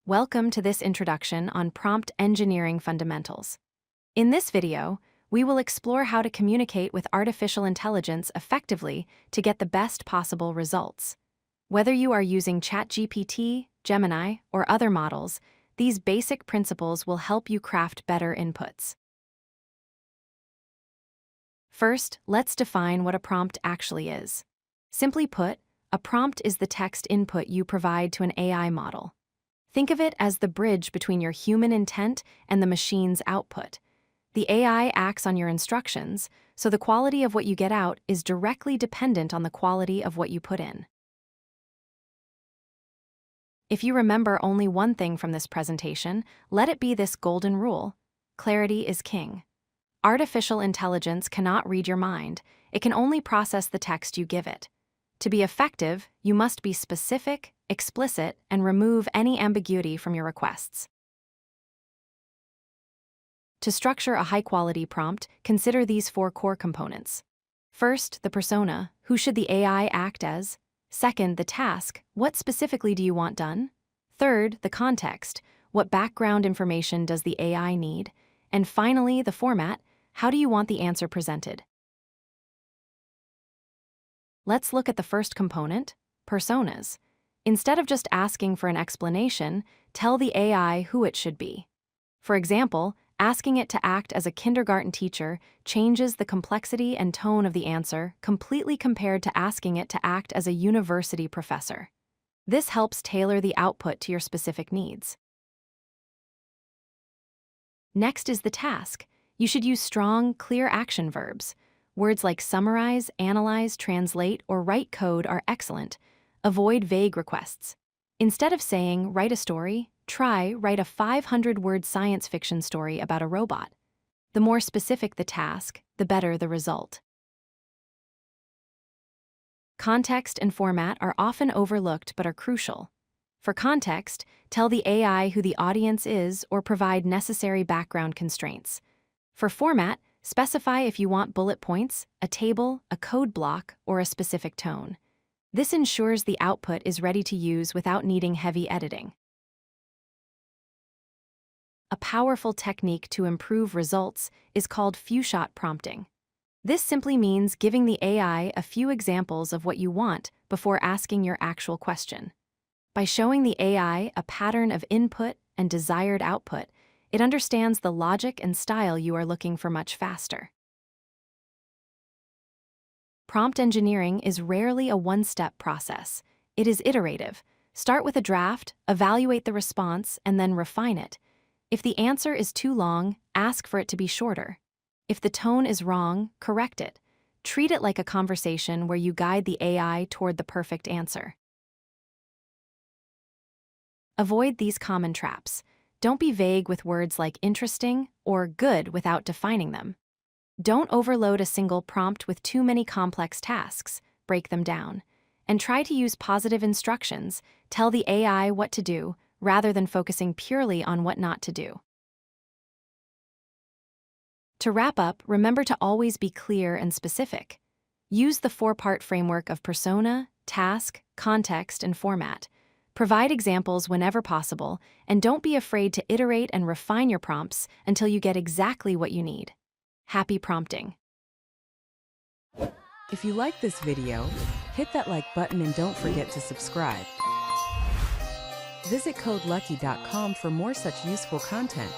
Welcome to this introduction on prompt engineering fundamentals. In this video, we will explore how to communicate with artificial intelligence effectively to get the best possible results. Whether you are using ChatGPT, Gemini, or other models, these basic principles will help you craft better inputs. First, let's define what a prompt actually is. Simply put, a prompt is the text input you provide to an AI model. Think of it as the bridge between your human intent and the machine's output. The AI acts on your instructions, so the quality of what you get out is directly dependent on the quality of what you put in. If you remember only one thing from this presentation, let it be this golden rule: clarity is king. Artificial intelligence cannot read your mind. It can only process the text you give it. To be effective, you must be specific, explicit, and remove any ambiguity from your requests. To structure a high-quality prompt, consider these four core components. First, the persona. Who should the AI act as? Second, the task. What specifically do you want done? Third, the context. What background information does the AI need? And finally, the format. How do you want the answer presented? Let's look at the first component, personas. Instead of just asking for an explanation, tell the AI who it should be. For example, asking it to act as a kindergarten teacher changes the complexity and tone of the answer completely compared to asking it to act as a university professor. This helps tailor the output to your specific needs. Next is the task. You should use strong, clear action verbs. Words like summarize, analyze, translate, or write code are excellent. Avoid vague requests. Instead of saying, write a story, try write a 500-word science fiction story about a robot. The more specific the task, the better the result. Context and format are often overlooked but are crucial. For context, tell the AI who the audience is or provide necessary background constraints. For format, specify if you want bullet points, a table, a code block, or a specific tone. This ensures the output is ready to use without needing heavy editing. A powerful technique to improve results is called few-shot prompting. This simply means giving the AI a few examples of what you want before asking your actual question. By showing the AI a pattern of input and desired output, it understands the logic and style you are looking for much faster. Prompt engineering is rarely a one-step process. It is iterative. Start with a draft, evaluate the response, and then refine it. If the answer is too long, ask for it to be shorter. If the tone is wrong, correct it. Treat it like a conversation where you guide the AI toward the perfect answer. Avoid these common traps. Don't be vague with words like interesting or good without defining them. Don't overload a single prompt with too many complex tasks. Break them down. And try to use positive instructions. Tell the AI what to do, rather than focusing purely on what not to do. To wrap up, remember to always be clear and specific. Use the four-part framework of persona, task, context, and format. Provide examples whenever possible, and don't be afraid to iterate and refine your prompts until you get exactly what you need. Happy prompting! If you like this video, hit that like button and don't forget to subscribe. Visit codelucky.com for more such useful content.